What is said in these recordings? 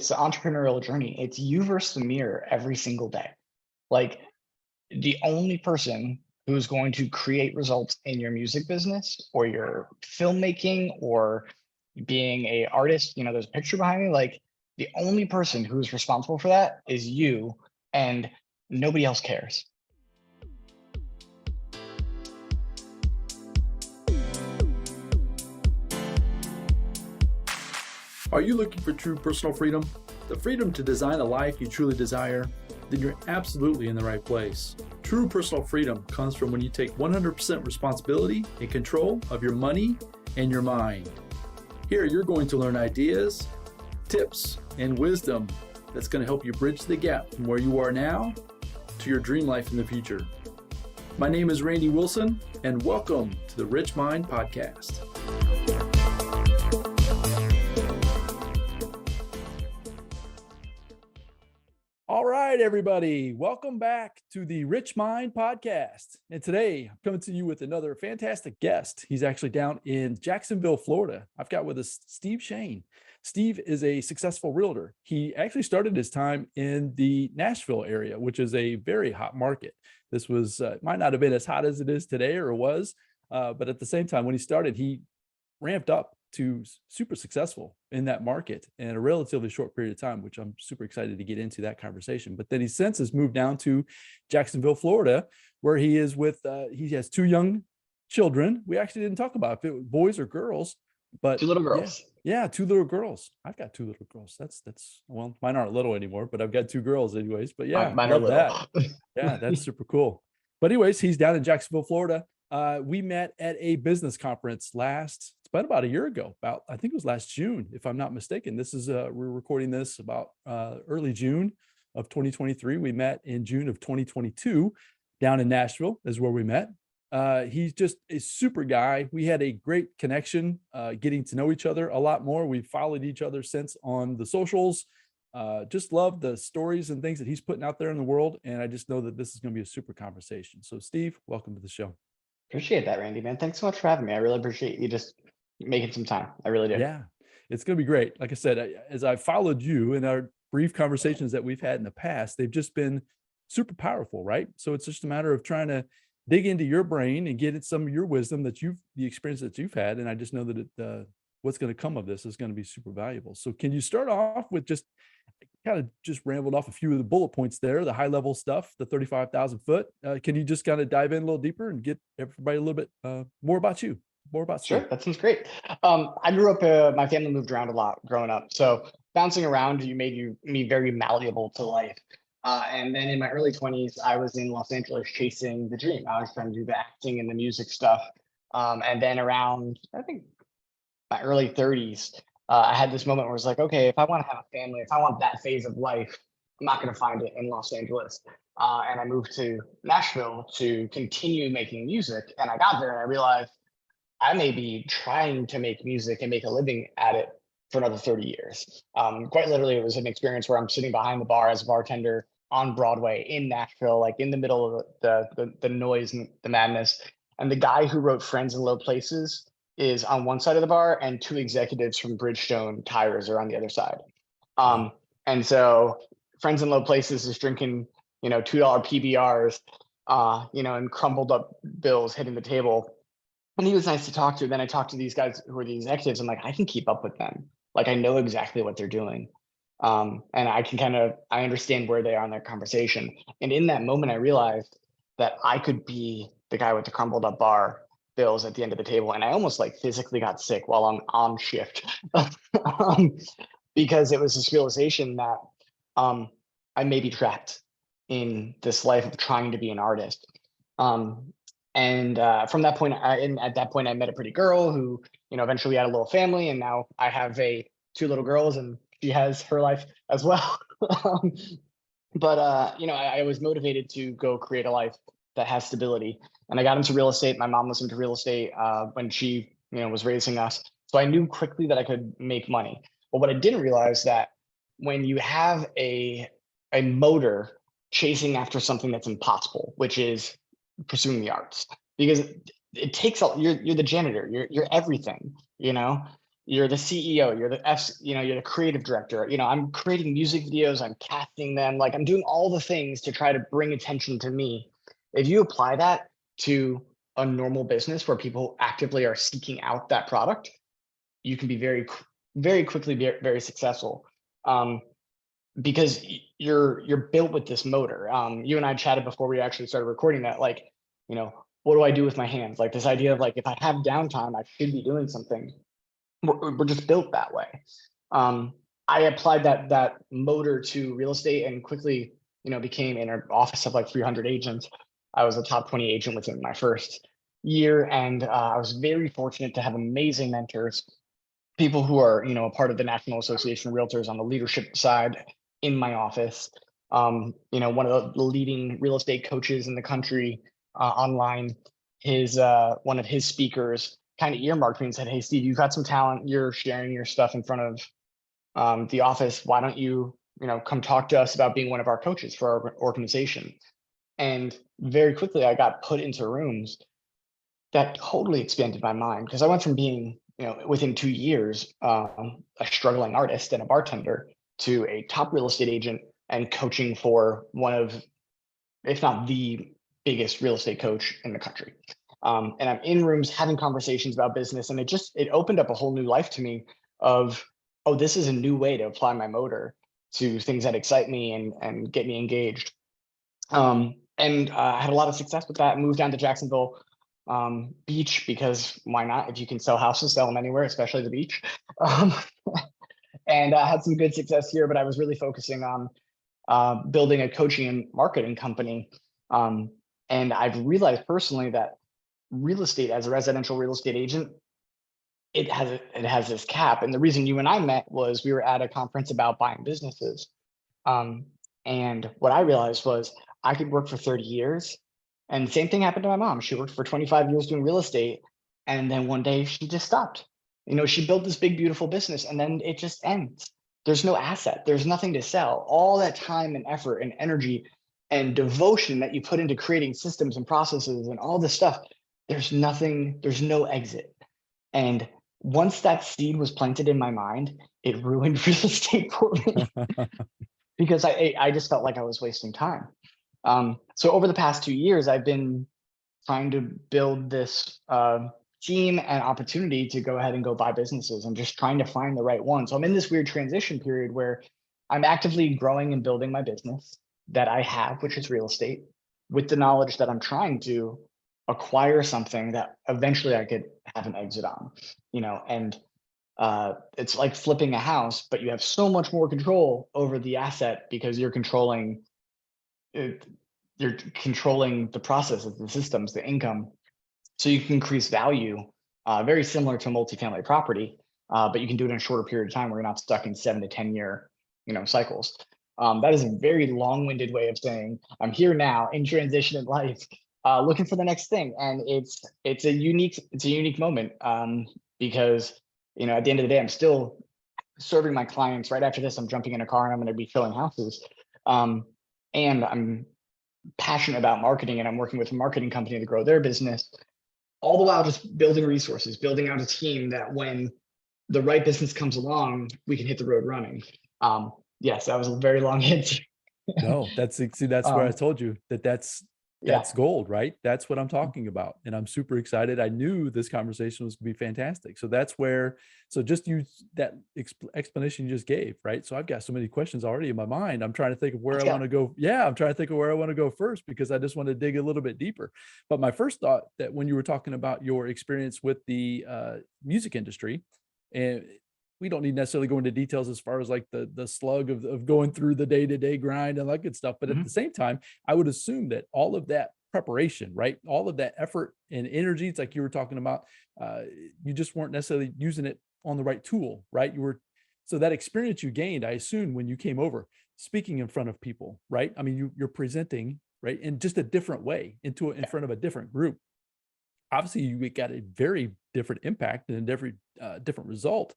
It's an entrepreneurial journey. It's you versus the mirror every single day. Like the only person who's going to create results in your music business or your filmmaking or being a artist, there's a picture behind me. Like the only person who's responsible for that is you, and nobody else cares. Are you looking for true personal freedom? The freedom to design a life you truly desire? Then you're absolutely in the right place. True personal freedom comes from when you take 100% responsibility and control of your money and your mind. Here you're going to learn ideas, tips, and wisdom that's going to help you bridge the gap from where you are now to your dream life in the future. My name is Randy Wilson, and welcome to the RichMind Podcast. All right, everybody, welcome back to the RichMind Podcast. And today I'm coming to you with another fantastic guest. He's actually down in Jacksonville, Florida. I've got with us Steve Shane. Steve is a successful realtor. He actually started his time in the Nashville area, which is a very hot market. This was might not have been as hot as it is today or was, but at the same time, when he started, he ramped up to super successful in that market in a relatively short period of time, which I'm super excited to get into that conversation. But then he since has moved down to Jacksonville, Florida, where he is with, he has two young children. We actually didn't talk about if it was boys or girls, but Two little girls. Yeah, two little girls. I've got two little girls. That's well, mine aren't little anymore, but I've got two girls anyways. But yeah, Mine love are that. little. Yeah, that's super cool. But anyways, he's down in Jacksonville, Florida. We met at a business conference it's been about a year ago, I think it was last June, if I'm not mistaken. This is, we're recording this about early June of 2023. We met in June of 2022 down in Nashville is where we met. He's just a super guy. We had a great connection, getting to know each other a lot more. We've followed each other since on the socials. Just love the stories and things that he's putting out there in the world. And I just know that this is going to be a super conversation. So Steve, welcome to the show. Appreciate that, Randy, man. Thanks so much for having me. I really appreciate you just making some time. I really do. Yeah, it's going to be great. Like I said, as I followed you in our brief conversations that we've had in the past, they've just been super powerful, right? So it's just a matter of trying to dig into your brain and get at some of your wisdom the experience that you've had. And I just know that what's going to come of this is going to be super valuable. So can you start off with just rambled off a few of the bullet points there, the high level stuff, the 35,000 foot. Can you just kind of dive in a little deeper and get everybody a little bit more about you? More about Sure, that sounds great. I grew up, my family moved around a lot growing up. So bouncing around, made me very malleable to life. And then in my early 20s, I was in Los Angeles chasing the dream. I was trying to do the acting and the music stuff. And then around, I think, my early 30s, I had this moment where I was like, okay, if I want to have a family, if I want that phase of life, I'm not going to find it in Los Angeles. And I moved to Nashville to continue making music. And I got there and I realized I may be trying to make music and make a living at it for another 30 years. Quite literally, it was an experience where I'm sitting behind the bar as a bartender on Broadway in Nashville, like in the middle of the noise and the madness. And the guy who wrote Friends in Low Places is on one side of the bar and two executives from Bridgestone Tires are on the other side. And so Friends in Low Places is drinking, $2 PBRs, and crumpled up bills hitting the table. And he was nice to talk to. Then I talked to these guys who are the executives. I'm like, I can keep up with them. Like, I know exactly what they're doing. And I understand where they are in their conversation. And in that moment, I realized that I could be the guy with the crumpled up bar bills at the end of the table. And I almost physically got sick while I'm on shift because it was this realization that I may be trapped in this life of trying to be an artist. And from that point, at that point, I met a pretty girl who, eventually had a little family, and now I have two little girls, and she has her life as well. But I was motivated to go create a life that has stability, and I got into real estate. My mom was into real estate when she, was raising us, so I knew quickly that I could make money. But what I didn't realize that when you have a motor chasing after something that's impossible, which is pursuing the arts, because it takes you're the janitor, you're everything, you're the CEO, you're the you're the creative director. I'm creating music videos, I'm casting them, like I'm doing all the things to try to bring attention to me. If you apply that to a normal business where people actively are seeking out that product, you can be very quickly very successful. Because you're built with this motor. You and I chatted before we actually started recording that, like, what do I do with my hands? Like this idea of like, if I have downtime, I should be doing something. We're just built that way. I applied that motor to real estate and quickly, became in an office of like 300 agents. I was a top 20 agent within my first year. And I was very fortunate to have amazing mentors, people who are, a part of the National Association of Realtors on the leadership side in my office. One of the leading real estate coaches in the country online, one of his speakers kind of earmarked me and said, "Hey, Steve, you've got some talent. You're sharing your stuff in front of the office. Why don't you, come talk to us about being one of our coaches for our organization?" And very quickly, I got put into rooms that totally expanded my mind, because I went from being, within 2 years, a struggling artist and a bartender to a top real estate agent and coaching for one of, if not the biggest real estate coach in the country. And I'm in rooms having conversations about business, and it opened up a whole new life to me of, oh, this is a new way to apply my motor to things that excite me and get me engaged. And I had a lot of success with that. Moved down to Jacksonville Beach, because why not? If you can sell houses, sell them anywhere, especially the beach. And I had some good success here, but I was really focusing on building a coaching and marketing company. And I've realized personally that real estate, as a residential real estate agent, it has this cap. And the reason you and I met was we were at a conference about buying businesses. And what I realized was I could work for 30 years. And the same thing happened to my mom. She worked for 25 years doing real estate. And then one day she just stopped. She built this big, beautiful business, and then it just ends. There's no asset. There's nothing to sell. All that time and effort and energy and devotion that you put into creating systems and processes and all this stuff, there's no exit. And once that seed was planted in my mind, it ruined real estate for me because I just felt like I was wasting time. So over the past 2 years, I've been trying to build this team and opportunity to go ahead and go buy businesses, and just trying to find the right one. So I'm in this weird transition period where I'm actively growing and building my business that I have, which is real estate, with the knowledge that I'm trying to acquire something that eventually I could have an exit on, and it's like flipping a house, but you have so much more control over the asset because you're controlling the processes, the systems, the income, so you can increase value, very similar to multifamily property, but you can do it in a shorter period of time where you're not stuck in 7 to 10 year, cycles. That is a very long-winded way of saying I'm here now in transition in life, looking for the next thing, and it's a unique moment, because at the end of the day, I'm still serving my clients. Right after this, I'm jumping in a car and I'm going to be filling houses, and I'm passionate about marketing, and I'm working with a marketing company to grow their business, all the while just building resources, building out a team that when the right business comes along, we can hit the road running. Yes, that was a very long hint. No, that's where I told you that's gold, right? That's what I'm talking about. And I'm super excited. I knew this conversation was going to be fantastic. So just use that explanation you just gave, right? So I've got so many questions already in my mind. I'm trying to think of where I want to go. Yeah, I'm trying to think of where I want to go first, because I just want to dig a little bit deeper. But my first thought, that when you were talking about your experience with the music industry, and we don't need necessarily go into details as far as like the slug of going through the day-to-day grind and that good stuff. But at the same time, I would assume that all of that preparation, right? All of that effort and energy, it's like you were talking about, you just weren't necessarily using it on the right tool, right? So that experience you gained, I assume, when you came over, speaking in front of people, right? I mean, you're presenting, right, in just a different way in front of a different group. Obviously, you got a very different impact and a different result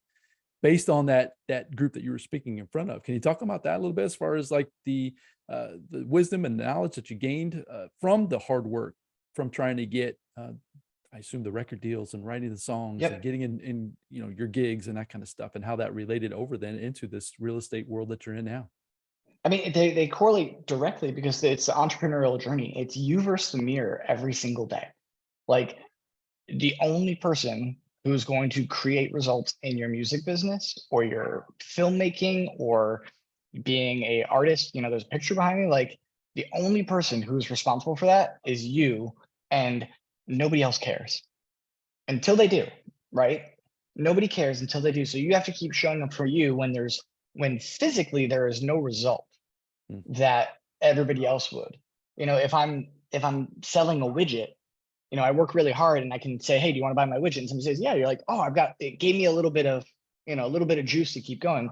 based on that group that you were speaking in front of. Can you talk about that a little bit, as far as like the wisdom and knowledge that you gained from the hard work, from trying to get, I I assume the record deals and writing the songs and Yep. getting in, your gigs and that kind of stuff, and how that related over then into this real estate world that you're in now. I mean, they correlate directly because it's the entrepreneurial journey. It's you versus the mirror every single day. Like, the only person who's going to create results in your music business or your filmmaking or being a artist, there's a picture behind me. Like, the only person who's responsible for that is you, and nobody else cares until they do, right? Nobody cares until they do. So you have to keep showing up for you when physically there is no result Mm. that everybody else would. If I'm selling a widget, I work really hard and I can say, hey, do you want to buy my widget? And somebody says, yeah, you're like, oh, it gave me a little bit of, a little bit of juice to keep going.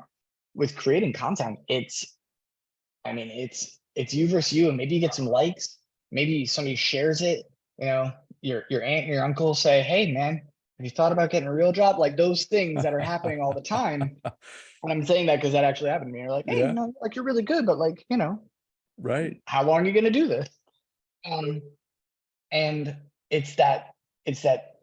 With creating content, it's you versus you, and maybe you get some likes, maybe somebody shares it, your aunt and your uncle say, hey man, have you thought about getting a real job? Like, those things that are happening all the time. And I'm saying that because that actually happened to me. You're like, hey, Yeah. like, you're really good, but like, Right. how long are you going to do this? And it's that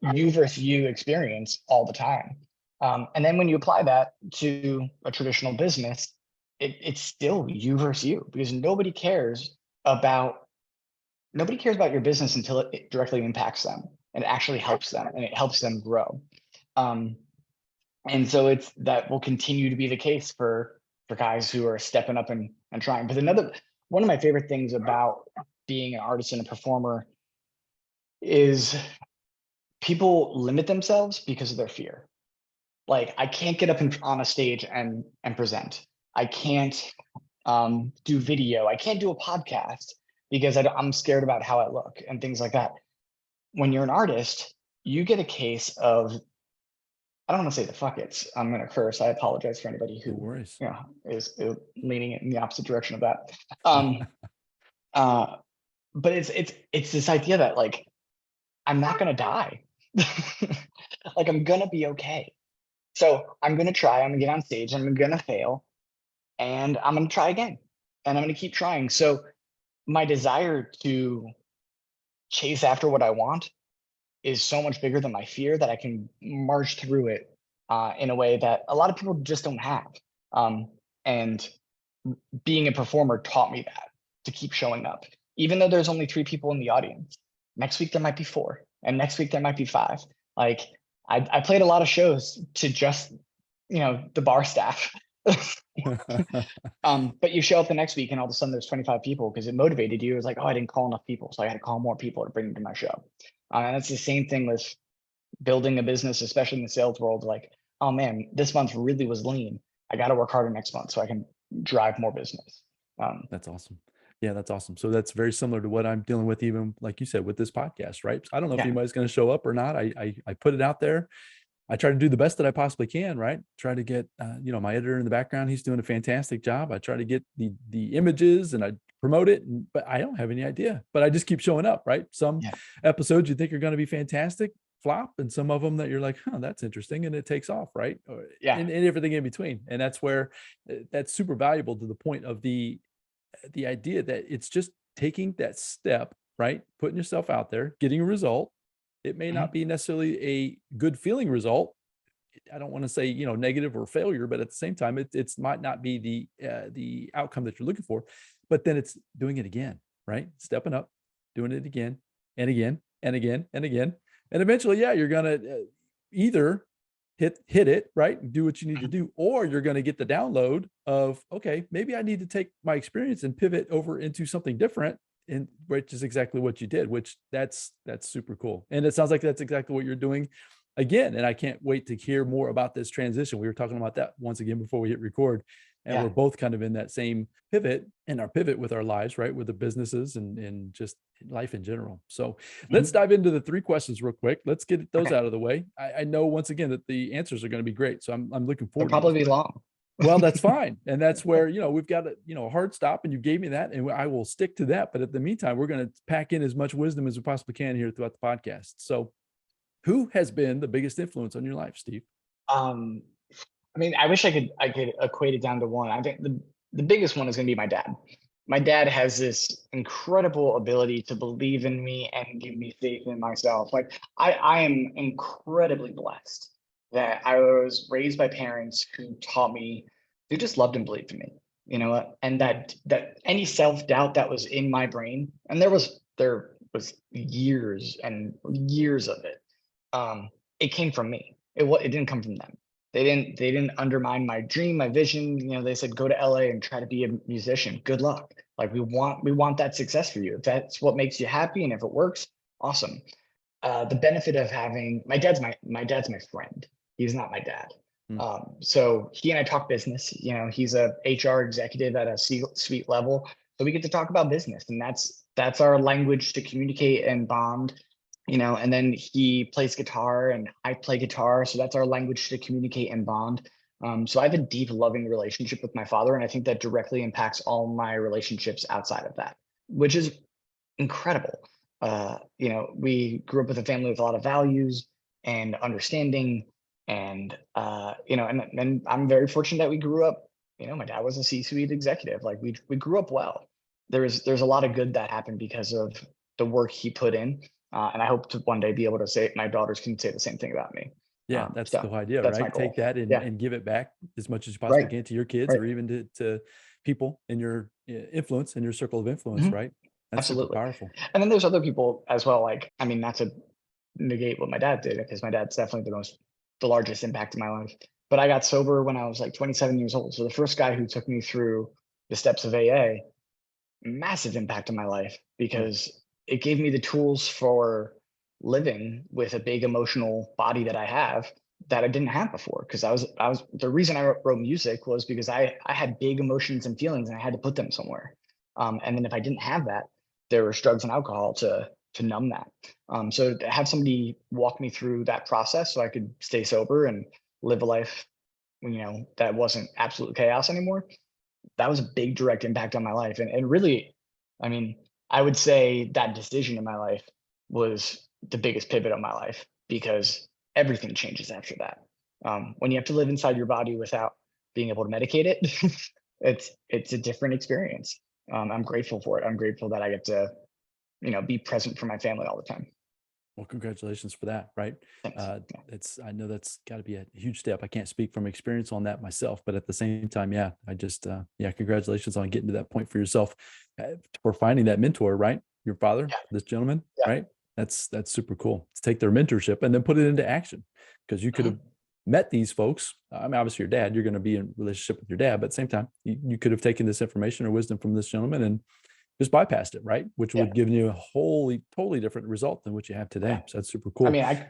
you versus you experience all the time. And then when you apply that to a traditional business, it's still you versus you, because nobody cares about your business until it directly impacts them and actually helps them, and it helps them grow. And so that will continue to be the case for guys who are stepping up and trying. But one of my favorite things about being an artist and a performer is people limit themselves because of their fear. Like, I can't get up on a stage and present. I can't do video. I can't do a podcast because I'm scared about how I look and things like that. When you're an artist, you get a case of, I don't want to say the fuck it's, I'm going to curse. I apologize for anybody who No worries. is leaning in the opposite direction of that. But it's this idea that, like, I'm not going to die. Like, I'm going to be okay. So I'm going to try, I'm going to get on stage, I'm going to fail, and I'm going to try again, and I'm going to keep trying. So my desire to chase after what I want is so much bigger than my fear, that I can march through it in a way that a lot of people just don't have. And being a performer taught me that, to keep showing up, even though there's only 3 people in the audience. Next week there might be 4, and next week there might be 5. Like, I played a lot of shows to just, the bar staff. But you show up the next week and all of a sudden there's 25 people because it motivated you. It was like, oh, I didn't call enough people, so I had to call more people to bring them to my show. And it's the same thing with building a business, especially in the sales world. Like, oh man, this month really was lean. I got to work harder next month so I can drive more business. That's awesome. Yeah, that's awesome. So that's very similar to what I'm dealing with, even like you said, with this podcast, right? I don't know if anybody's going to show up or not. I put it out there. I try to do the best that I possibly can, right? Try to get, my editor in the background. He's doing a fantastic job. I try to get the images and I promote it, but I don't have any idea, but I just keep showing up, right? Some episodes you think are going to be fantastic, flop, and some of them that you're like, that's interesting. And it takes off, right? And everything in between. And that's where that's super valuable, to the point of the idea that it's just taking that step, right? Putting yourself out there, getting a result. It may not be necessarily a good feeling result. I don't want to say, negative or failure, but at the same time, it's might not be the outcome that you're looking for, but then it's doing it again, right? Stepping up, doing it again and again and again and again. And eventually, you're going to either hit it, right? And do what you need to do, or you're going to get the download of, okay, maybe I need to take my experience and pivot over into something different. And which is exactly what you did, which that's super cool. And it sounds like that's exactly what you're doing again. And I can't wait to hear more about this transition. We were talking about that once again before we hit record, and we're both kind of in that same pivot, and our pivot with our lives, right? With the businesses and just life in general. So let's dive into the 3 questions real quick. Let's get those out of the way. I know once again that the answers are going to be great. So I'm looking forward. They'll probably be long. Well, that's fine. And that's where, we've got a hard stop, and you gave me that, and I will stick to that. But at the meantime, we're going to pack in as much wisdom as we possibly can here throughout the podcast. So who has been the biggest influence on your life, Steve? I mean, I wish I could equate it down to one. I think the biggest one is going to be my dad. my dad has this incredible ability to believe in me and give me faith in myself. Like I am incredibly blessed that I was raised by parents who taught me, who just loved and believed in me, you know what? And that any self-doubt that was in my brain, and there was years and years of it. It came from me. It didn't come from them. They didn't undermine my dream, my vision. You know, they said go to LA and try to be a musician. Good luck. Like we want that success for you. If that's what makes you happy and if it works, awesome. The benefit of having my dad's my friend. He's not my dad. Mm. So he and I talk business. You know, he's a HR executive at a C-suite level. So we get to talk about business, and that's our language to communicate and bond. You know, and then he plays guitar and I play guitar. So that's our language to communicate and bond. So I have a deep, loving relationship with my father. And I think that directly impacts all my relationships outside of that, which is incredible. You know, we grew up with a family with a lot of values and understanding. And, you know, and I'm very fortunate that we grew up, you know, my dad was a C-suite executive. Like we grew up well. There's a lot of good that happened because of the work he put in. And I hope to one day be able to say my daughters can say the same thing about me. Yeah, that's So the whole idea, that's my right? goal. Take that Yeah. and give it back as much as you possibly Right. can to your kids Right. or even to people in your influence, in your circle of influence, Mhm. right? That's super Absolutely. powerful. And then there's other people as well. Like, I mean, not to negate what my dad did, because my dad's definitely the largest impact in my life. But I got sober when I was like 27 years old. So the first guy who took me through the steps of AA, massive impact in my life Mm. because it gave me the tools for living with a big emotional body that I have that I didn't have before. Because I was the reason I wrote music was because I had big emotions and feelings and I had to put them somewhere. And then if I didn't have that, there was drugs and alcohol to numb that. So to have somebody walk me through that process so I could stay sober and live a life, you know, that wasn't absolute chaos anymore, that was a big direct impact on my life. And really, I mean, I would say that decision in my life was the biggest pivot of my life because everything changes after that. When you have to live inside your body without being able to medicate it, it's a different experience. I'm grateful for it. I'm grateful that I get to, you know, be present for my family all the time. Well, congratulations for that, right? Thanks. I know that's got to be a huge step. I can't speak from experience on that myself, but at the same time, yeah, congratulations on getting to that point for yourself, for finding that mentor, right? Your father, Yeah. this gentleman, Yeah. right? That's super cool. To take their mentorship and then put it into action, because you could have met these folks. I mean, obviously your dad, you're going to be in relationship with your dad, but at the same time, you could have taken this information or wisdom from this gentleman and just bypassed it, right? Which would Yeah. have given you a totally different result than what you have today. Yeah. So that's super I cool. mean,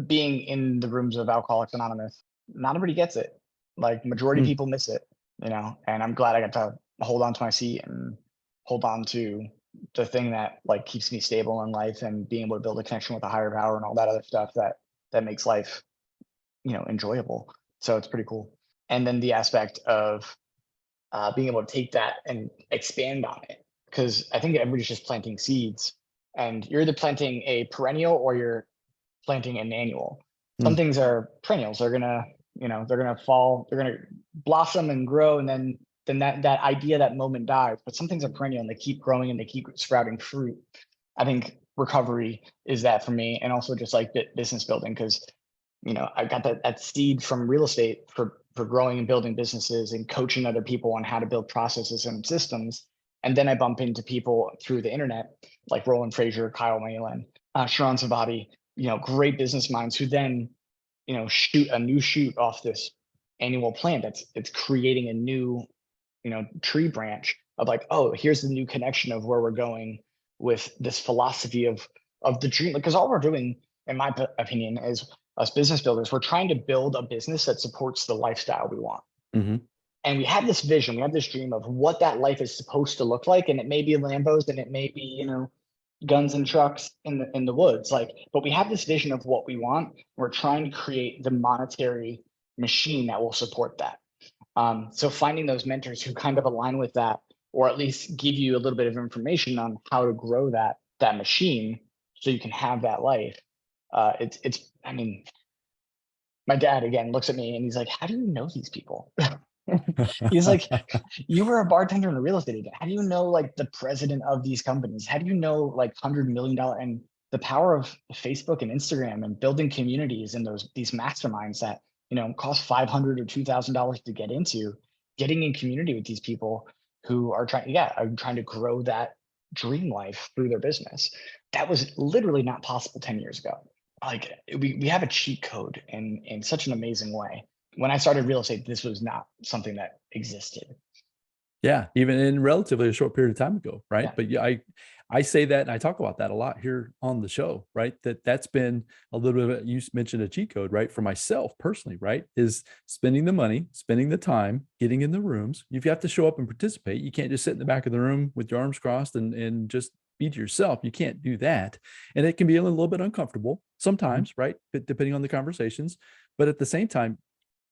being in the rooms of Alcoholics Anonymous, not everybody gets it. Like majority of people miss it, you know, and I'm glad I got to hold on to my seat and hold on to the thing that like keeps me stable in life and being able to build a connection with a higher power and all that other stuff that makes life, you know, enjoyable. So it's pretty cool. And then the aspect of being able to take that and expand on it. Because I think everybody's just planting seeds and you're either planting a perennial or you're planting an annual. Some things are perennials. They're gonna, you know, they're gonna fall, they're gonna blossom and grow, and then that idea, that moment dies. But some things are perennial and they keep growing and they keep sprouting fruit. I think recovery is that for me, and also just like business building, because you know I got that seed from real estate for growing and building businesses and coaching other people on how to build processes and systems. And then I bump into people through the internet like Roland Frazier, Kyle Malin, Sharon Zavadi, you know, great business minds who then, you know, shoot a new shoot off this annual plant it's creating a new, you know, tree branch of like, oh, here's the new connection of where we're going with this philosophy of the dream. Because all we're doing, in my opinion, is us business builders, we're trying to build a business that supports the lifestyle we want. And we have this vision, we have this dream of what that life is supposed to look like. And it may be Lambos and it may be, you know, guns and trucks in the woods, like, but we have this vision of what we want. We're trying to create the monetary machine that will support that. So finding those mentors who kind of align with that, or at least give you a little bit of information on how to grow that machine so you can have that life. I mean, my dad again looks at me and he's like, how do you know these people? He's like, you were a bartender and a real estate agent. How do you know like the president of these companies? How do you know like $100 million and the power of Facebook and Instagram and building communities and these masterminds that, cost $500 or $2,000 to get into, getting in community with these people who are trying to grow that dream life through their business. That was literally not possible 10 years ago. Like we have a cheat code in such an amazing way. When I started real estate, this was not something that existed. Yeah, even in relatively a short period of time ago, right? Yeah. But yeah, I say that and I talk about that a lot here on the show, right? That's been a little bit of, you mentioned a cheat code, right? For myself personally, right? Is spending the money, spending the time, getting in the rooms. You have to show up and participate. You can't just sit in the back of the room with your arms crossed and just be to yourself. You can't do that. And it can be a little bit uncomfortable sometimes, right? But depending on the conversations. But at the same time,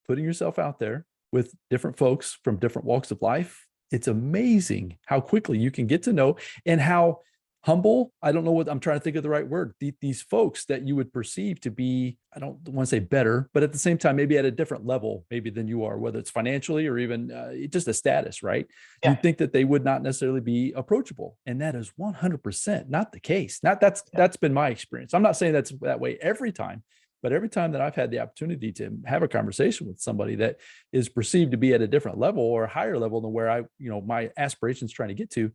putting yourself out there with different folks from different walks of life, it's amazing how quickly you can get to know and how humble. I don't know what I'm trying to think of the right word. These folks that you would perceive to be, I don't want to say better, but at the same time, maybe at a different level, maybe than you are, whether it's financially or even just a status, right? Yeah. You think that they would not necessarily be approachable. And that is 100% not the case. That's been my experience. I'm not saying that's that way every time, but every time that I've had the opportunity to have a conversation with somebody that is perceived to be at a different level or a higher level than where my aspirations trying to get to,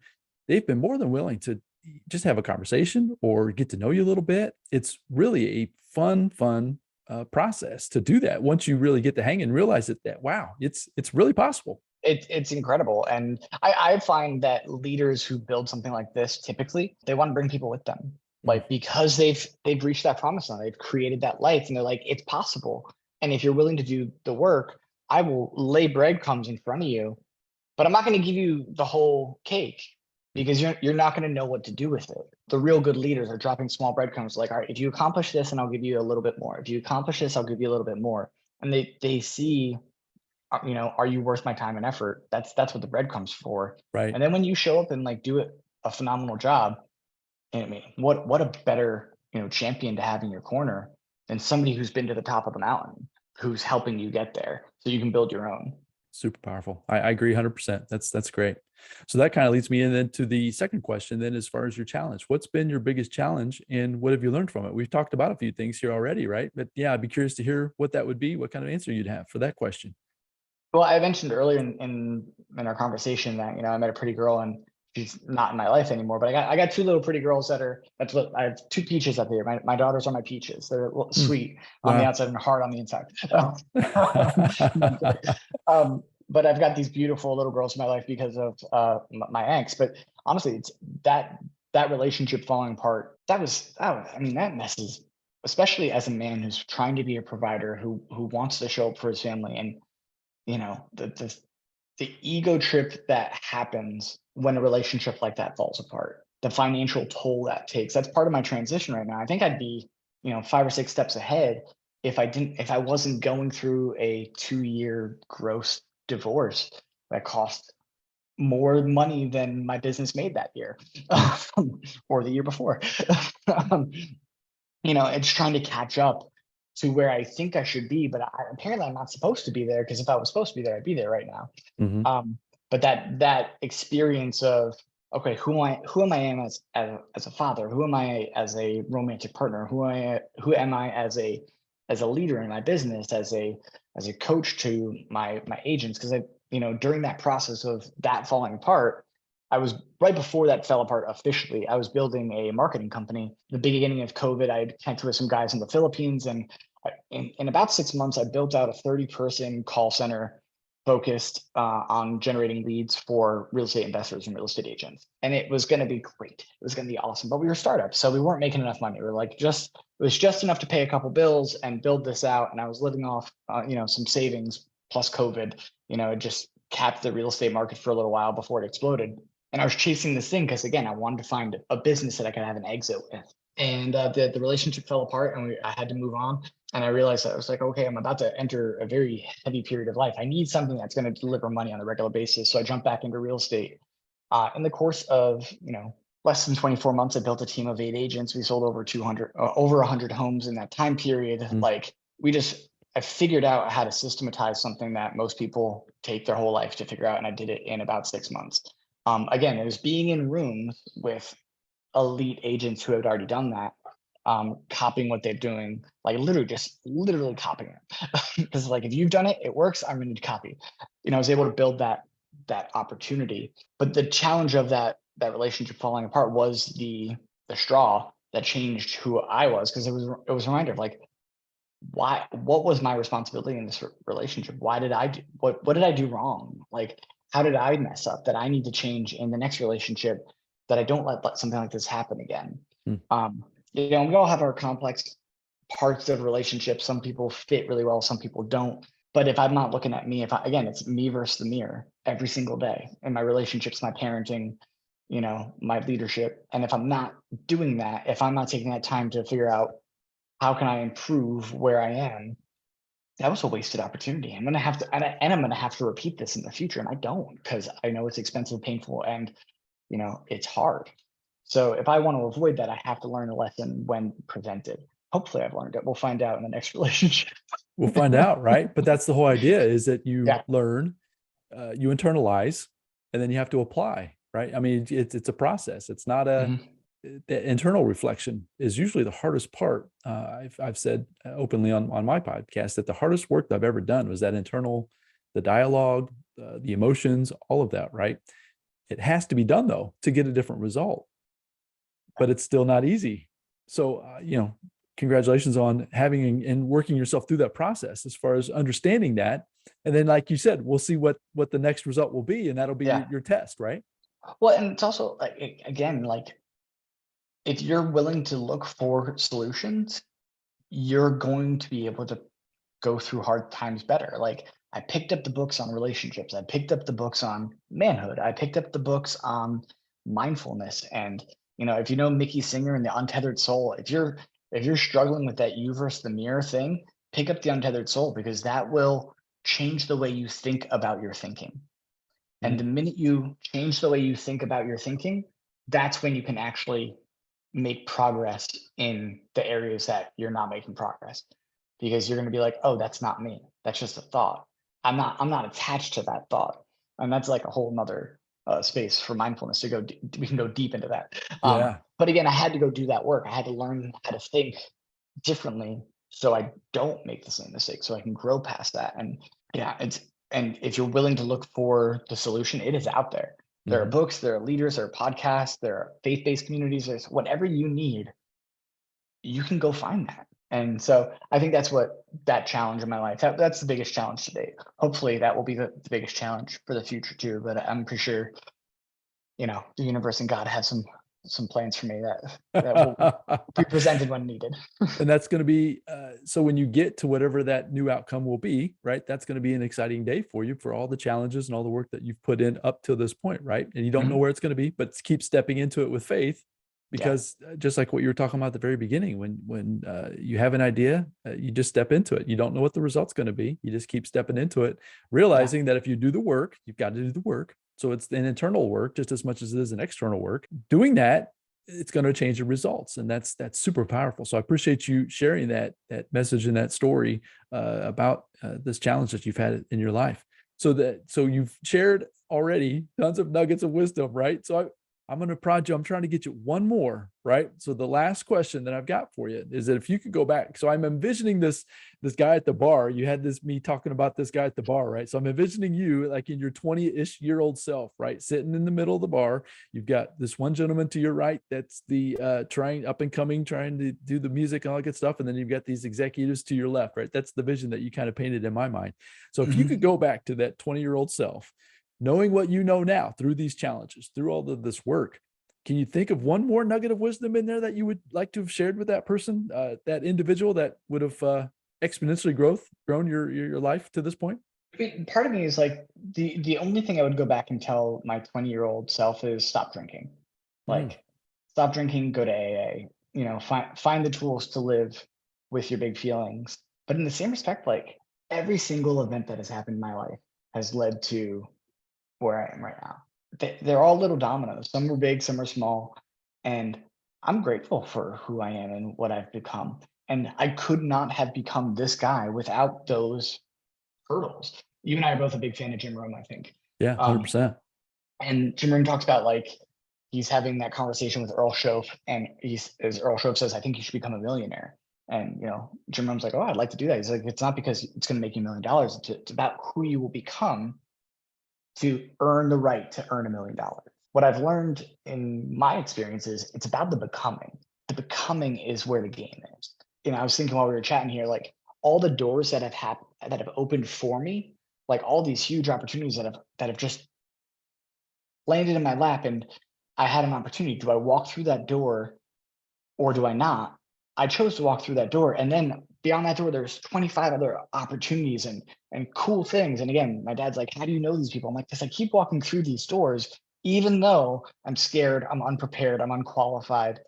they've been more than willing to just have a conversation or get to know you a little bit. It's really a fun process to do that once you really get the hang and realize that wow, it's really possible. It's incredible. And I find that leaders who build something like this, typically they want to bring people with them. Like, because they've reached that promise line, they've created that life, and they're like, it's possible. And if you're willing to do the work, I will lay breadcrumbs in front of you, but I'm not going to give you the whole cake because you're not going to know what to do with it. The real good leaders are dropping small breadcrumbs like, all right, if you accomplish this, and I'll give you a little bit more. If you accomplish this, I'll give you a little bit more. And they see, are you worth my time and effort? That's what the breadcrumbs for. Right. And then when you show up and like do it a phenomenal job, I mean, what a better, champion to have in your corner than somebody who's been to the top of the mountain, who's helping you get there so you can build your own. Super powerful. I agree 100%. That's great. So that kind of leads me in then to the second question then, as far as your challenge. What's been your biggest challenge and what have you learned from it? We've talked about a few things here already, right? But yeah, I'd be curious to hear what that would be, what kind of answer you'd have for that question. Well, I mentioned earlier in our conversation that, I met a pretty girl and she's not in my life anymore, but I got two little pretty girls I have two peaches up here. My daughters are my peaches. They're sweet on the outside and hard on the inside. But I've got these beautiful little girls in my life because of my ex. But honestly, it's that relationship falling apart. That messes, especially as a man who's trying to be a provider, who wants to show up for his family, and the ego trip that happens when a relationship like that falls apart, the financial toll that takes. That's part of my transition right now. I think I'd be, 5 or 6 steps ahead if I wasn't going through a 2-year gross divorce that cost more money than my business made that year or the year before. It's trying to catch up to where I think I should be, but apparently I'm not supposed to be there, because if I was supposed to be there, I'd be there right now. Mm-hmm. But that experience of, okay, who am I as a father? Who am I as a romantic partner? Who am I as a leader in my business, as a coach to my agents? Because during that process of that falling apart, I was, right before that fell apart officially, I was building a marketing company. The beginning of COVID, I had connected with some guys in the Philippines, and in about 6 months, I built out a 30-person call center focused on generating leads for real estate investors and real estate agents. And it was going to be great. It was going to be awesome. But we were startups, so we weren't making enough money. We were like, it was just enough to pay a couple bills and build this out. And I was living off, some savings plus COVID. It just capped the real estate market for a little while before it exploded. And I was chasing this thing because, again, I wanted to find a business that I could have an exit with. And the relationship fell apart, and I had to move on. And I realized that I was like, okay, I'm about to enter a very heavy period of life. I need something that's going to deliver money on a regular basis. So I jumped back into real estate. In the course of, less than 24 months, I built a team of 8 agents. We sold over 100 homes in that time period. Mm-hmm. Like, we just I figured out how to systematize something that most people take their whole life to figure out, and I did it in about 6 months. Again, it was being in rooms with elite agents who had already done that, copying what they're doing, like literally copying it. Because like if you've done it, it works. I'm going to copy. I was able to build that opportunity. But the challenge of that relationship falling apart was the straw that changed who I was, because it was a reminder of like, what was my responsibility in this relationship? Why did I do what did I do wrong? Like, how did I mess up that I need to change in the next relationship, that I don't let something like this happen again? We all have our complex parts of relationships. Some people fit really well, some people don't. But if I'm not looking at me, again, it's me versus the mirror every single day in my relationships, my parenting, my leadership. And if I'm not doing that, if I'm not taking that time to figure out how can I improve where I am, that was a wasted opportunity. I'm going to have to, and I'm going to have to repeat this in the future. And I don't, because I know it's expensive, painful, and, it's hard. So if I want to avoid that, I have to learn a lesson when presented. Hopefully I've learned it. We'll find out in the next relationship. We'll find out, right? But that's the whole idea, is that you Yeah. learn, you internalize, and then you have to apply, right? I mean, it's a process. It's not the internal reflection is usually the hardest part. I've said openly on my podcast that the hardest work that I've ever done was that internal, the dialogue, the emotions, all of that, right? It has to be done though to get a different result, but it's still not easy. So, congratulations on having and working yourself through that process as far as understanding that. And then, like you said, we'll see what the next result will be, and that'll be your test, right? Well, and it's also like, again, like if you're willing to look for solutions, you're going to be able to go through hard times better. Like I picked up the books on relationships. I picked up the books on manhood. I picked up the books on mindfulness. And, if you know Mickey Singer and the Untethered Soul, if you're struggling with that you versus the mirror thing, pick up the Untethered Soul, because that will change the way you think about your thinking. And the minute you change the way you think about your thinking, that's when you can actually make progress in the areas that you're not making progress, because you're going to be like, oh, that's not me. That's just a thought. I'm not attached to that thought. And that's like a whole nother space for mindfulness to go. We can go deep into that. But again, I had to go do that work. I had to learn how to think differently so I don't make the same mistake, so I can grow past that. And and if you're willing to look for the solution, it is out there. There are books, there are leaders, there are podcasts, there are faith-based communities. There's whatever you need, you can go find that. And so I think that's what that challenge in my life, that's the biggest challenge today. Hopefully that will be the biggest challenge for the future too. But I'm pretty sure, the universe and God have some plans for me that will be presented when needed. And that's going to be, so when you get to whatever that new outcome will be, right, that's going to be an exciting day for you, for all the challenges and all the work that you've put in up to this point, right? And you don't know where it's going to be, but keep stepping into it with faith, because just like what you were talking about at the very beginning, when you have an idea, you just step into it. You don't know what the result's going to be. You just keep stepping into it, realizing that if you do the work, you've got to do the work. So it's an internal work just as much as it is an external work. Doing that, it's going to change the results. And that's super powerful. So I appreciate you sharing that message and that story about this challenge that you've had in your life. So you've shared already tons of nuggets of wisdom, right? So I'm going to prod you. I'm trying to get you one more, right? So the last question that I've got for you is that if you could go back. So I'm envisioning this guy at the bar. You had me talking about this guy at the bar, right? So I'm envisioning you like in your 20-ish-year-old self, right? Sitting in the middle of the bar. You've got this one gentleman to your right. That's the trying to do the music and all that good stuff. And then you've got these executives to your left, right? That's the vision that you kind of painted in my mind. So if you could go back to that 20-year-old self, knowing what you know now through these challenges, through all of this work, can you think of one more nugget of wisdom in there that you would like to have shared with that person, that individual that would have exponentially grown your life to this point? I mean, part of me is like the only thing I would go back and tell my 20-year-old self is stop drinking. Like stop drinking, go to AA, find the tools to live with your big feelings. But in the same respect, like every single event that has happened in my life has led to where I am right now. They're all little dominoes. Some are big, some are small. And I'm grateful for who I am and what I've become. And I could not have become this guy without those hurdles. You and I are both a big fan of Jim Rohn, I think. Yeah, 100%. And Jim Rohn talks about like he's having that conversation with Earl Shoaff, and as Earl Shoaff says, I think you should become a millionaire. And Jim Rohn's like, oh, I'd like to do that. He's like, it's not because it's going to make you $1 million. It's about who you will become to earn the right to earn $1 million. What I've learned in my experience is it's about the becoming. The becoming is where the game is. I was thinking while we were chatting here, like all the doors that have opened for me, like all these huge opportunities that have just landed in my lap, and I had an opportunity. Do I walk through that door or do I not? I chose to walk through that door. And then beyond that door, there's 25 other opportunities and cool things. And again, my dad's like, how do you know these people? I'm like, because I keep walking through these doors, even though I'm scared, I'm unprepared, I'm unqualified.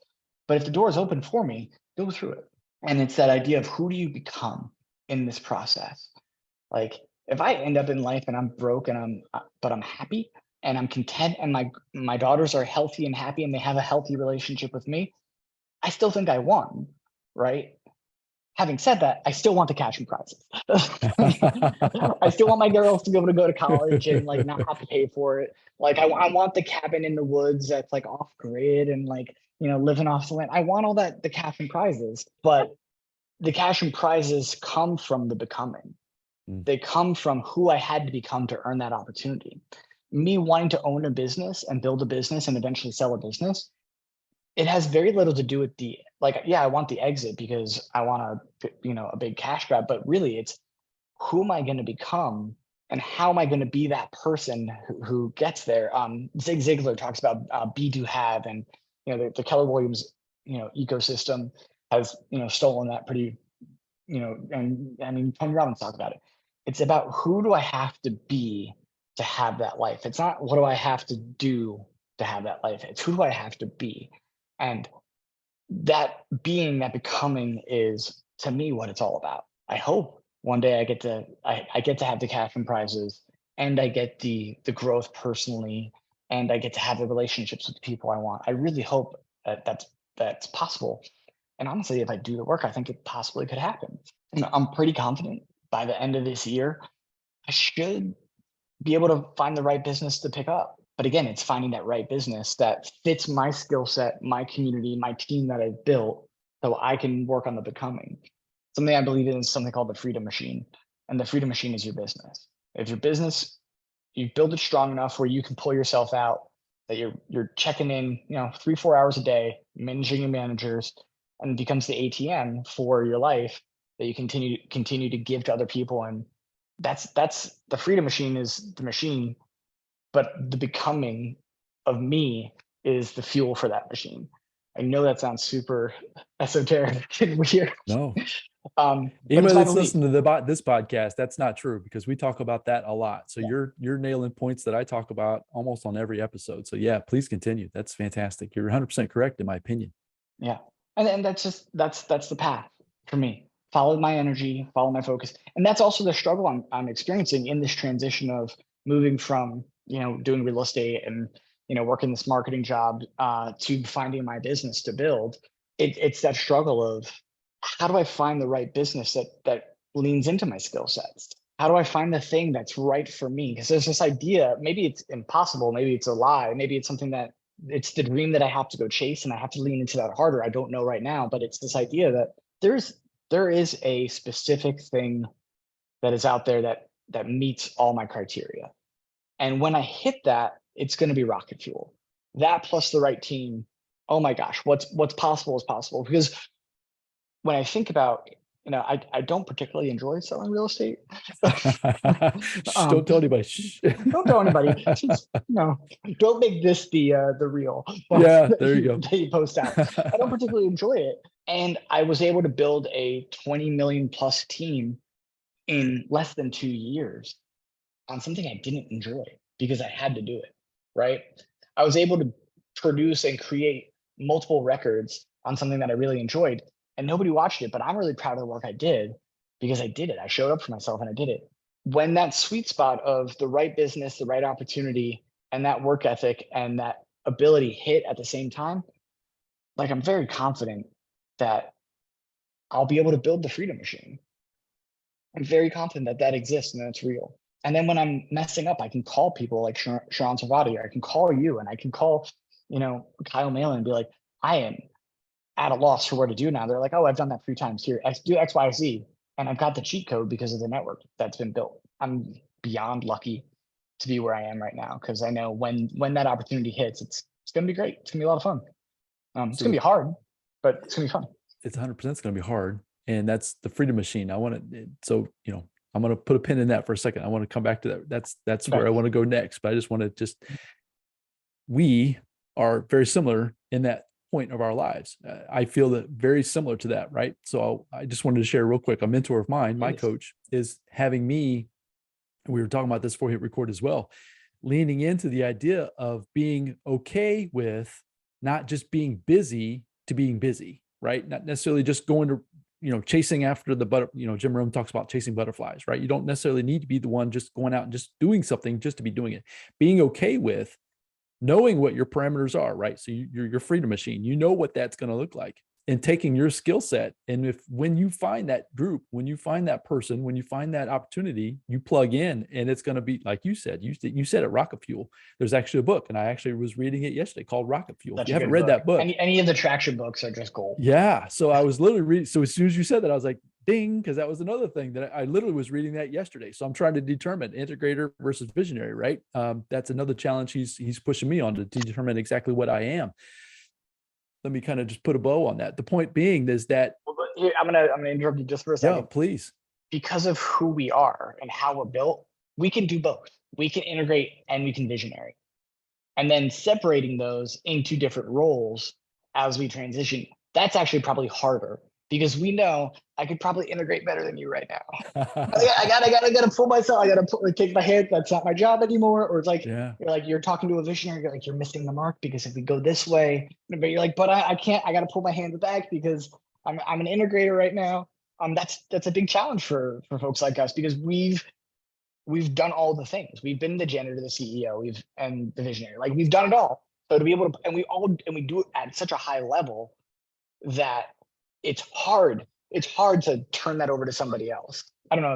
But if the door is open for me, go through it. And it's that idea of who do you become in this process? Like if I end up in life and I'm broke but I'm happy and I'm content, and my daughters are healthy and happy and they have a healthy relationship with me, I still think I won, right? Having said that, I still want the cash and prizes. I still want my girls to be able to go to college and like not have to pay for it. Like I want the cabin in the woods that's like off grid and like, living off the land. I want all that, the cash and prizes, but the cash and prizes come from the becoming. They come from who I had to become to earn that opportunity. Me wanting to own a business and build a business and eventually sell a business, it has very little to do with I want the exit because I want a big cash grab, but really it's who am I going to become and how am I going to be that person who gets there? Zig Ziglar talks about be, do, have, and the Keller Williams ecosystem has stolen that pretty and I mean Tony Robbins talked about it. It's about who do I have to be to have that life. It's not what do I have to do to have that life. It's who do I have to be. And that being, that becoming is to me what it's all about. I hope one day I get to have the cash and prizes, and I get the growth personally, and I get to have the relationships with the people I want. I really hope that's possible. And honestly, if I do the work, I think it possibly could happen. I'm pretty confident by the end of this year, I should be able to find the right business to pick up. But again, it's finding that right business that fits my skill set, my community, my team that I've built, so I can work on the becoming. Something I believe in is something called the freedom machine. And the freedom machine is your business. If your business, you build it strong enough where you can pull yourself out, that you're checking in, 3-4 hours a day, managing your managers, and it becomes the ATM for your life that you continue to give to other people. And that's the freedom machine is the machine, but the becoming of me is the fuel for that machine. I know that sounds super esoteric and weird. No. But anybody that's listening to this podcast, that's not true, because we talk about that a lot. So yeah, you're nailing points that I talk about almost on every episode. So yeah, please continue. That's fantastic. You're 100% correct in my opinion. Yeah. And that's the path for me. Follow my energy, follow my focus. And that's also the struggle I'm experiencing in this transition of moving from, doing real estate and, working this marketing job to finding my business to build. It's that struggle of how do I find the right business that leans into my skill sets? How do I find the thing that's right for me? Because there's this idea, maybe it's impossible, maybe it's a lie, maybe it's something that it's the dream that I have to go chase and I have to lean into that harder. I don't know right now, but it's this idea that there is a specific thing that is out there that meets all my criteria. And when I hit that, it's going to be rocket fuel. That plus the right team. Oh my gosh, what's possible is possible. Because when I think about, I don't particularly enjoy selling real estate. Don't tell anybody. Don't tell anybody. Just, don't make this the reel. Yeah, there you go. That you post out. I don't particularly enjoy it. And I was able to build a 20 million plus team in less than 2 years on something I didn't enjoy because I had to do it, right? I was able to produce and create multiple records on something that I really enjoyed, and nobody watched it, but I'm really proud of the work I did because I did it. I showed up for myself and I did it. When that sweet spot of the right business, the right opportunity, and that work ethic and that ability hit at the same time, like I'm very confident that I'll be able to build the freedom machine. I'm very confident that that exists and that it's real. And then when I'm messing up, I can call people like Sharon Savati, or I can call you, and I can call, Kyle Malin and be like, I am at a loss for what to do now. They're like, oh, I've done that 3 times here. Do X, Y, Z. And I've got the cheat code because of the network that's been built. I'm beyond lucky to be where I am right now, because I know when that opportunity hits, it's going to be great. It's going to be a lot of fun. It's going to be hard, but it's going to be fun. It's 100% going to be hard. And that's the freedom machine. I want to, so, I'm going to put a pin in that for a second. I want to come back to that. That's where I want to go next, but I just want to we are very similar in that point of our lives. I feel that very similar to that. Right. So I just wanted to share real quick. A mentor of mine, my coach, is having me, we were talking about this before we hit record as well, leaning into the idea of being okay with not just being busy to being busy, right? Not necessarily just going to, chasing after the Jim Rohn talks about chasing butterflies, right? You don't necessarily need to be the one just going out and just doing something just to be doing it. Being okay with knowing what your parameters are, right? So you're your freedom machine, what that's going to look like, and taking your skill set. And when you find that group, when you find that person, when you find that opportunity, you plug in, and it's going to be, like you said it, Rocket Fuel. There's actually a book, and I actually was reading it yesterday, called Rocket Fuel. If you haven't read that book, any of the traction books are just gold. Yeah. So I was literally reading. So as soon as you said that, I was like, ding, because that was another thing that I literally was reading that yesterday. So I'm trying to determine integrator versus visionary, right? That's another challenge he's pushing me on, to determine exactly what I am. Let me kind of just put a bow on that. The point being is that I'm gonna interrupt you just for a second. Yeah, please. Because of who we are and how we're built, we can do both. We can integrate and we can visionary. And then separating those into different roles as we transition, that's actually probably harder, because we know I could probably integrate better than you right now. I gotta pull myself. I gotta take my head. That's not my job anymore. Or it's like, you're talking to a visionary. You're like, you're missing the mark, because if we go this way, but you're like, but I can't. I gotta pull my hands back because I'm an integrator right now. That's a big challenge for folks like us, because we've done all the things. We've been the janitor, the CEO, and the visionary. Like, we've done it all. So to be able to, and we do it at such a high level that it's hard. It's hard to turn that over to somebody else. I don't know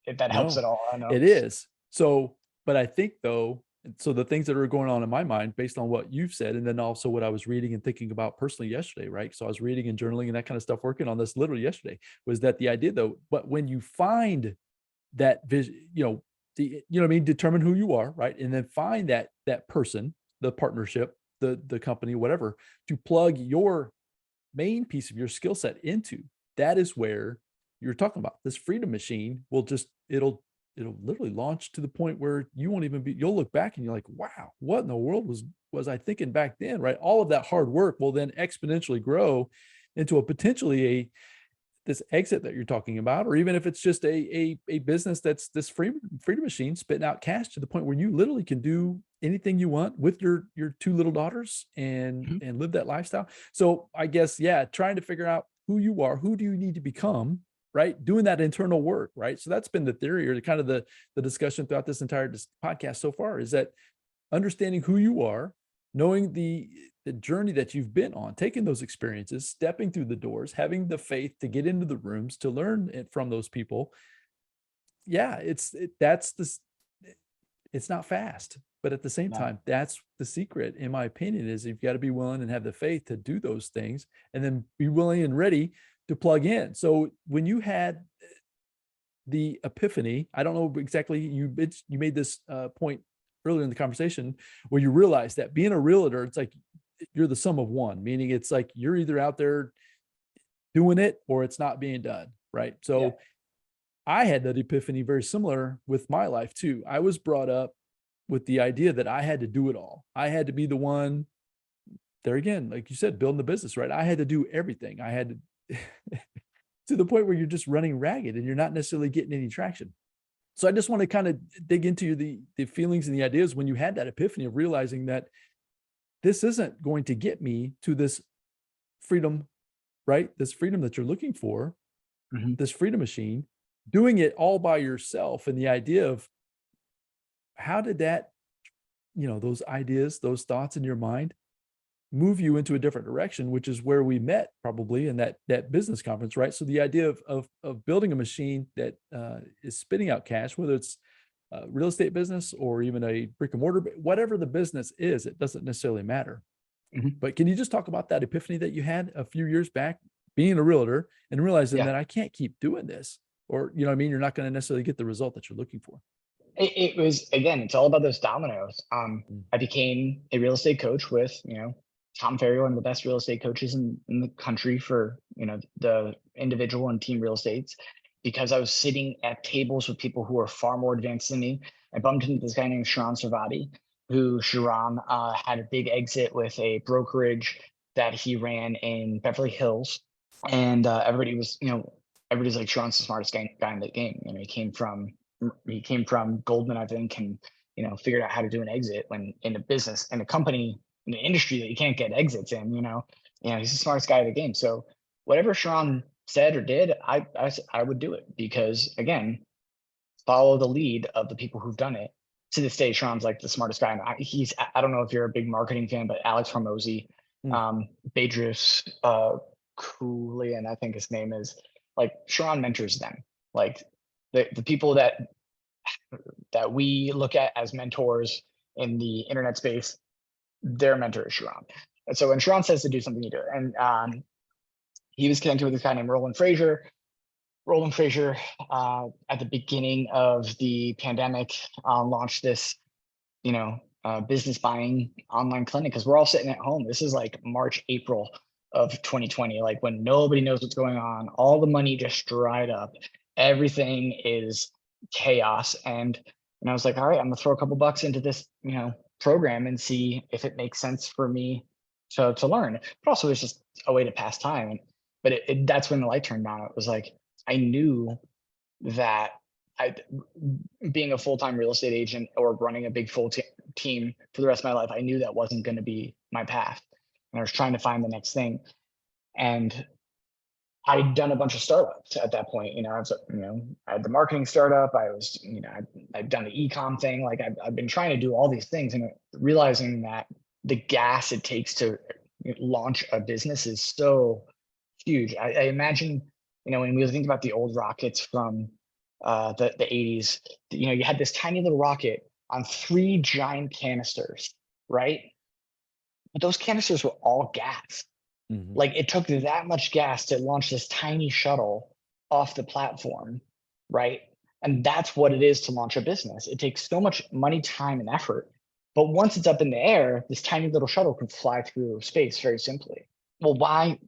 if that helps at all. I don't know. It is. So, but I think though, so the things that are going on in my mind based on what you've said, and then also what I was reading and thinking about personally yesterday, right? So I was reading and journaling and that kind of stuff, working on this literally yesterday, was that the idea though, but when you find that vision, determine who you are, right? And then find that person, the partnership, the company, whatever, to plug your main piece of your skill set into. That is where you're talking about. This freedom machine will just, it'll literally launch to the point where you won't even be, you'll look back and you're like, wow, what in the world was I thinking back then, right? All of that hard work will then exponentially grow into a potentially this exit that you're talking about, or even if it's just a business that's this freedom machine spitting out cash to the point where you literally can do anything you want with your 2 little daughters and live that lifestyle. So I guess, trying to figure out who you are, who do you need to become, right? Doing that internal work, right? So that's been the theory, or the kind of the discussion throughout this entire podcast so far, is that understanding who you are, knowing the journey that you've been on, taking those experiences, stepping through the doors, having the faith to get into the rooms, to learn it from those people. Yeah, it's not fast, but at the same time, that's the secret, in my opinion, is you've got to be willing and have the faith to do those things, and then be willing and ready to plug in. So when you had the epiphany, I don't know exactly, you made this point earlier in the conversation where you realize that being a realtor, it's like you're the sum of one, meaning it's like you're either out there doing it or it's not being done, right? So I had that epiphany very similar with my life too. I was brought up with the idea that I had to do it all. I had to be the one there again, like you said, building the business, right? I had to do everything. I had to to the point where you're just running ragged and you're not necessarily getting any traction. So I just want to kind of dig into the feelings and the ideas when you had that epiphany of realizing that this isn't going to get me to this freedom, right? This freedom that you're looking for, this freedom machine, doing it all by yourself. And the idea of how did that, those ideas, those thoughts in your mind, move you into a different direction, which is where we met probably in that business conference, right? So the idea of building a machine that is spitting out cash, whether it's a real estate business or even a brick and mortar, whatever the business is, it doesn't necessarily matter. But can you just talk about that epiphany that you had a few years back, being a realtor and realizing that I can't keep doing this, or, you know what I mean? You're not going to necessarily get the result that you're looking for. It was, again, it's all about those dominoes. I became a real estate coach with, Tom Ferry, one of the best real estate coaches in the country for, the individual and team real estates, because I was sitting at tables with people who were far more advanced than me. I bumped into this guy named Sharon Servati, who Sharon had a big exit with a brokerage that he ran in Beverly Hills. And everybody's like, Sharon's the smartest guy in the game. He came from Goldman, I think, and figured out how to do an exit when in a business, in a company, in an industry that you can't get exits in. He's the smartest guy in the game. So whatever Sharon said or did, I would do it, because, again, follow the lead of the people who've done it. To this day, Sharon's like the smartest guy. I don't know if you're a big marketing fan, but Alex Hormozy, Bedros Koulian, I think his name is, like, Sharon mentors them. Like, the people that we look at as mentors in the internet space, their mentor is Sharon. And so when Sharon says to do something, you do it. And he was connected with this guy named Roland Frazier. Roland Frazier, at the beginning of the pandemic, launched this, business buying online clinic, because we're all sitting at home. This is like March, April of 2020, like when nobody knows what's going on. All the money just dried up. Everything is chaos. And I was like, all right, I'm gonna throw a couple bucks into this, program and see if it makes sense for me to learn. But also it's just a way to pass time. But that's when the light turned on. It was like, I knew that being a full-time real estate agent or running a big full team for the rest of my life, I knew that wasn't going to be my path. And I was trying to find the next thing. And I'd done a bunch of startups at that point. I had the marketing startup. I was, I'd done the e-com thing. Like I've been trying to do all these things, and realizing that the gas it takes to launch a business is so huge. I imagine, when we think about the old rockets from the 80s, you had this tiny little rocket on 3 giant canisters, right? But those canisters were all gas. Like, it took that much gas to launch this tiny shuttle off the platform, right? And that's what it is to launch a business. It takes so much money, time, and effort. But once it's up in the air, this tiny little shuttle can fly through space very simply. Well, why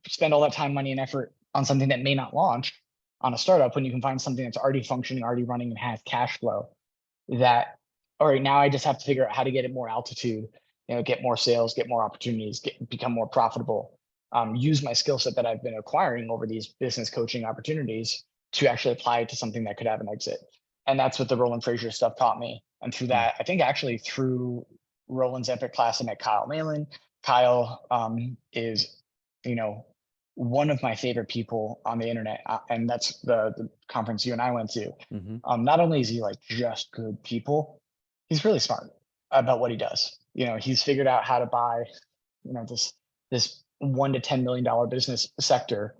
spend all that time, money, and effort on something that may not launch on a startup when you can find something that's already functioning, already running, and has cash flow? That, all right, now I just have to figure out how to get it more altitude, get more sales, get more opportunities, become more profitable, use my skill set that I've been acquiring over these business coaching opportunities to actually apply it to something that could have an exit. And that's what the Roland Frazier stuff taught me. And through that, I think actually through Roland's epic class, I met Kyle Malin. Kyle is, one of my favorite people on the internet. And that's the conference you and I went to. Not only is he like just good people, he's really smart about what he does. He's figured out how to buy, this $1 to $10 million business sector,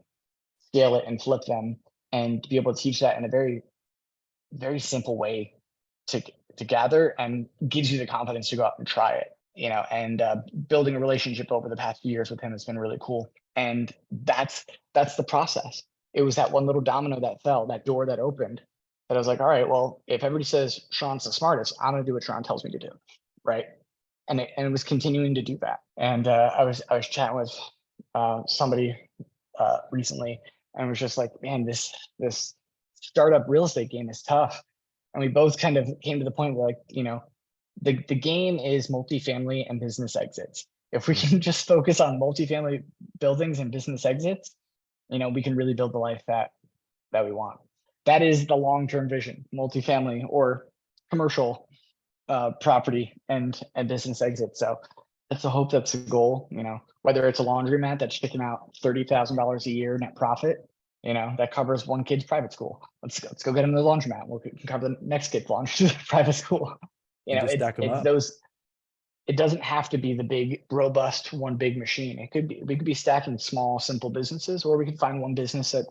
scale it and flip them, and to be able to teach that in a very, very simple way to gather, and gives you the confidence to go out and try it. And building a relationship over the past few years with him has been really cool. And that's the process. It was that one little domino that fell, that door that opened, that I was like, all right, well, if everybody says Sean's the smartest, I'm going to do what Sean tells me to do, right? And it was continuing to do that. And I was chatting with somebody recently, and was just like, man, this startup real estate game is tough. And we both kind of came to the point where, like, the game is multifamily and business exits. If we can just focus on multifamily buildings and business exits, we can really build the life that we want. That is the long-term vision: multifamily or commercial property and business exit. So that's the hope, that's the goal. Whether it's a laundromat that's kicking out $30,000 a year net profit, that covers one kid's private school. Let's go get him the laundromat. We can cover the next kid's launch to private school. Just stack them it's up. those. it doesn't have to be the big, robust one big machine. We could be stacking small, simple businesses, or we could find one business that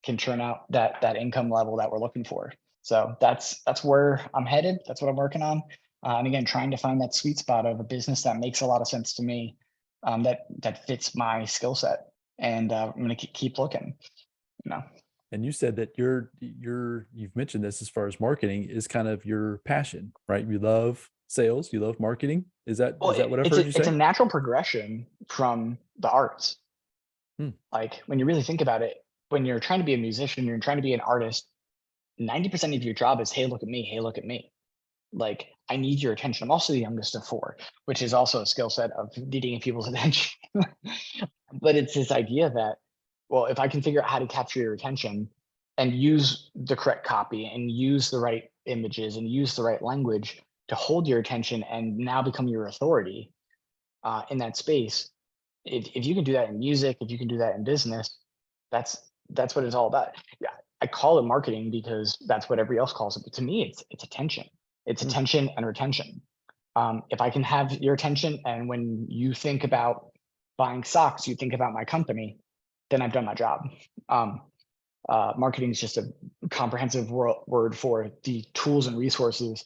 can churn out that income level that we're looking for. So that's where I'm headed. That's what I'm working on. And again, trying to find that sweet spot of a business that makes a lot of sense to me, that fits my skill set. And I'm going to keep looking, you know. And you said that you've mentioned this as far as marketing is kind of your passion, right? You love sales, you love marketing. Is that what I've heard you say? It's a natural progression from the arts. Like when you really think about it, when you're trying to be a musician, you're trying to be an artist, 90% of your job is, hey, look at me. Hey, look at me. Like, I need your attention. I'm also the youngest of four, which is also a skill set of needing people's attention. But it's this idea that, well, if I can figure out how to capture your attention and use the correct copy and use the right images and use the right language to hold your attention and now become your authority in that space, if you can do that in music, if you can do that in business, that's what it's all about. Yeah, I call it marketing because that's what everybody else calls it. But to me, it's attention. It's attention and retention. If I can have your attention, and when you think about buying socks, you think about my company, then I've done my job. Marketing is just a comprehensive word for the tools and resources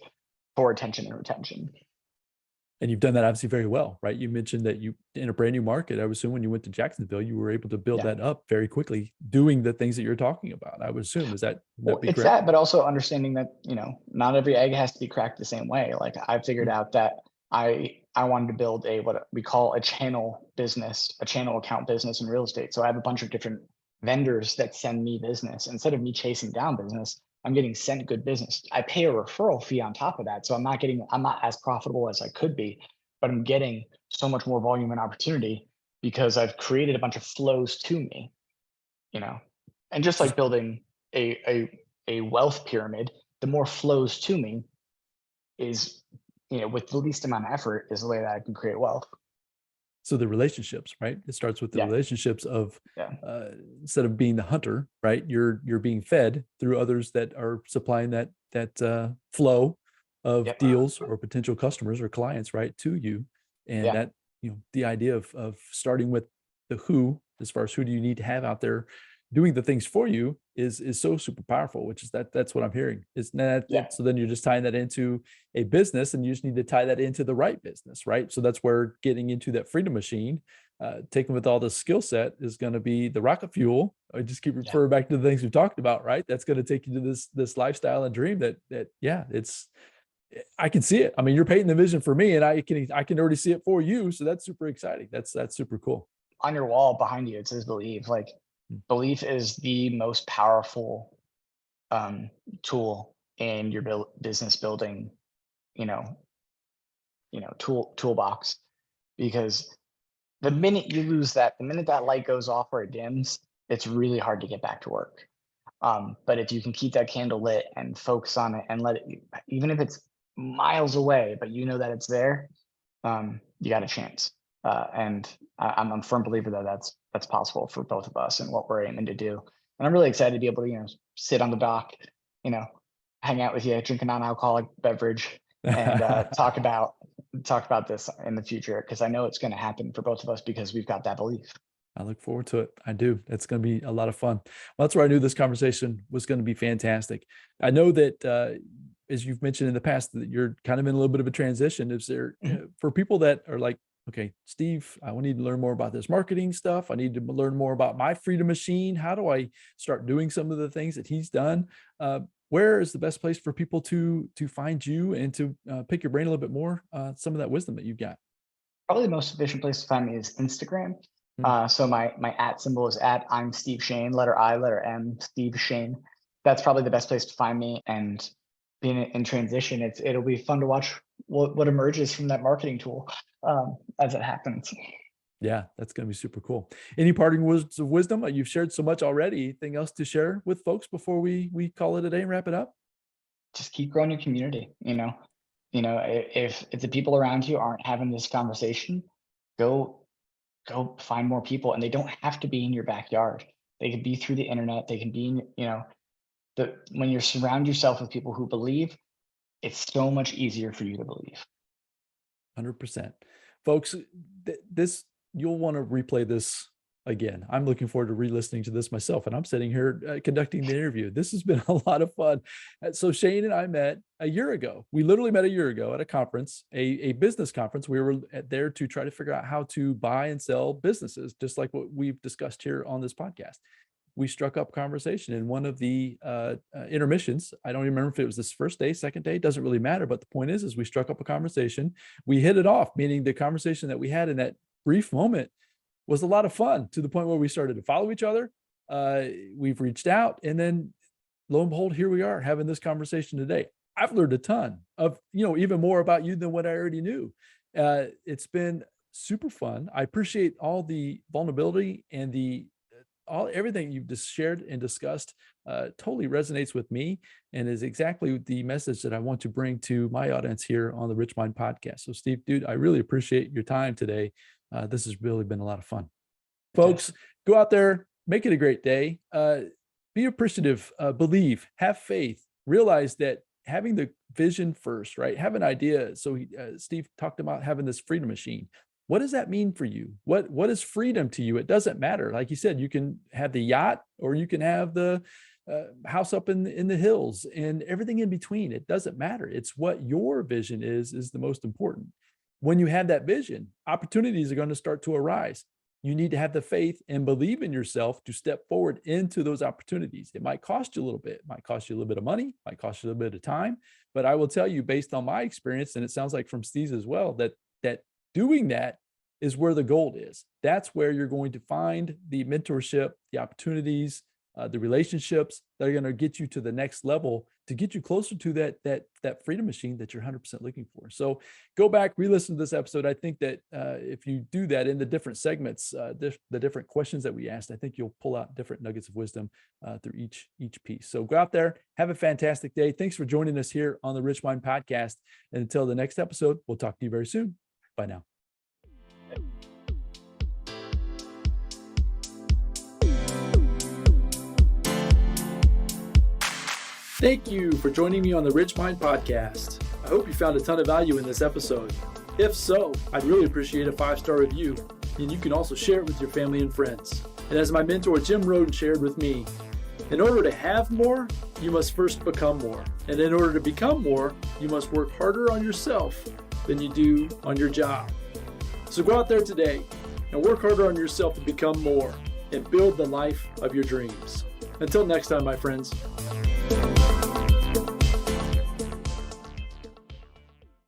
for attention and retention. And you've done that obviously very well, right? You mentioned that you, in a brand new market, I would assume when you went to Jacksonville, you were able to build that up very quickly, doing the things that you're talking about. I would assume, is that well, be it's correct? That, but also understanding that, not every egg has to be cracked the same way. Like I figured out that I wanted to build what we call a channel business, a channel account business in real estate. So I have a bunch of different vendors that send me business. Instead of me chasing down business, I'm getting sent good business. I pay a referral fee on top of that. So I'm not as profitable as I could be, but I'm getting so much more volume and opportunity because I've created a bunch of flows to me, and just like building a wealth pyramid, the more flows to me is, with the least amount of effort is the way that I can create wealth. So the relationships, right? It starts with the relationships of instead of being the hunter, right? You're being fed through others that are supplying that flow of deals or potential customers or clients, right, to you. And that, the idea of starting with the who, as far as who do you need to have out there doing the things for you is so super powerful, which is that's what I'm hearing. Is that so then you're just tying that into a business, and you just need to tie that into the right business, right? So that's where getting into that freedom machine, taken with all the skill set, is going to be the rocket fuel. I just keep referring back to the things we've talked about, right? That's going to take you to this lifestyle and dream that I can see it. I mean, you're painting the vision for me, and I can already see it for you. So that's super exciting. That's super cool. On your wall behind you, it says believe. Like, belief is the most powerful tool in your business building, toolbox. Because the minute you lose that, the minute that light goes off or it dims, it's really hard to get back to work. But if you can keep that candle lit and focus on it and let it, even if it's miles away, but you know that it's there, you got a chance. And I'm a firm believer that that's possible for both of us and what we're aiming to do. And I'm really excited to be able to, sit on the dock, hang out with you, drink a non-alcoholic beverage, and talk about this in the future, because I know it's going to happen for both of us because we've got that belief. I look forward to it. I do. It's going to be a lot of fun. Well, that's where I knew this conversation was going to be fantastic. I know that, as you've mentioned in the past, that you're kind of in a little bit of a transition. Is there, for people that are like, okay, Steve, I need to learn more about this marketing stuff. I need to learn more about my freedom machine. How do I start doing some of the things that he's done? Where is the best place for people to find you and to pick your brain a little bit more, some of that wisdom that you've got? Probably the most efficient place to find me is Instagram. So my @ symbol is @I'm Steve Shane, letter I, letter M, Steve Shane. That's probably the best place to find me. And being in transition, it'll be fun to watch what emerges from that marketing tool as it happens. Yeah, that's going to be super cool. Any parting words of wisdom? You've shared so much already. Anything else to share with folks before we call it a day and wrap it up? Just keep growing your community. If the people around you aren't having this conversation, go find more people, and they don't have to be in your backyard. They could be through the internet. They can be when you surround yourself with people who believe, it's so much easier for you to believe. 100%. Folks, this, you'll want to replay this again. I'm looking forward to re-listening to this myself, and I'm sitting here conducting the interview. This has been a lot of fun. So Shane and I met a year ago. We literally met a year ago at a conference, a business conference. We were there to try to figure out how to buy and sell businesses, just like what we've discussed here on this podcast. We struck up conversation in one of the intermissions. I don't even remember if it was this first day, second day, doesn't really matter. But the point is we struck up a conversation. We hit it off, meaning the conversation that we had in that brief moment was a lot of fun, to the point where we started to follow each other. We've reached out, and then lo and behold, here we are having this conversation today. I've learned a ton of, even more about you than what I already knew. It's been super fun. I appreciate all the vulnerability and everything you've just shared and discussed. Totally resonates with me and is exactly the message that I want to bring to my audience here on the RichMind Podcast. So Steve, dude, I really appreciate your time today. This has really been a lot of fun. Folks, go out there, make it a great day. Be appreciative, believe, have faith, realize that having the vision first, right? Have an idea. So Steve talked about having this freedom machine. What does that mean for you? What is freedom to you? It doesn't matter. Like you said, you can have the yacht, or you can have the house up in the hills, and everything in between. It doesn't matter. It's what your vision is the most important. When you have that vision, opportunities are going to start to arise. You need to have the faith and believe in yourself to step forward into those opportunities. It might cost you a little bit. It might cost you a little bit of money, might cost you a little bit of time. But I will tell you, based on my experience, and it sounds like from Steve's as well, that doing that is where the gold is. That's where you're going to find the mentorship, the opportunities, the relationships that are going to get you to the next level, to get you closer to that freedom machine that you're 100% looking for. So go back, re-listen to this episode. I think that if you do that in the different segments, the different questions that we asked, I think you'll pull out different nuggets of wisdom through each piece. So go out there, have a fantastic day. Thanks for joining us here on the RichMind Podcast. And until the next episode, we'll talk to you very soon. Bye now. Thank you for joining me on the RichMind Podcast. I hope you found a ton of value in this episode. If so, I'd really appreciate a 5-star review, and you can also share it with your family and friends. And as my mentor Jim Rohn shared with me, in order to have more, you must first become more. And in order to become more, you must work harder on yourself than you do on your job. So go out there today and work harder on yourself to become more and build the life of your dreams. Until next time, my friends.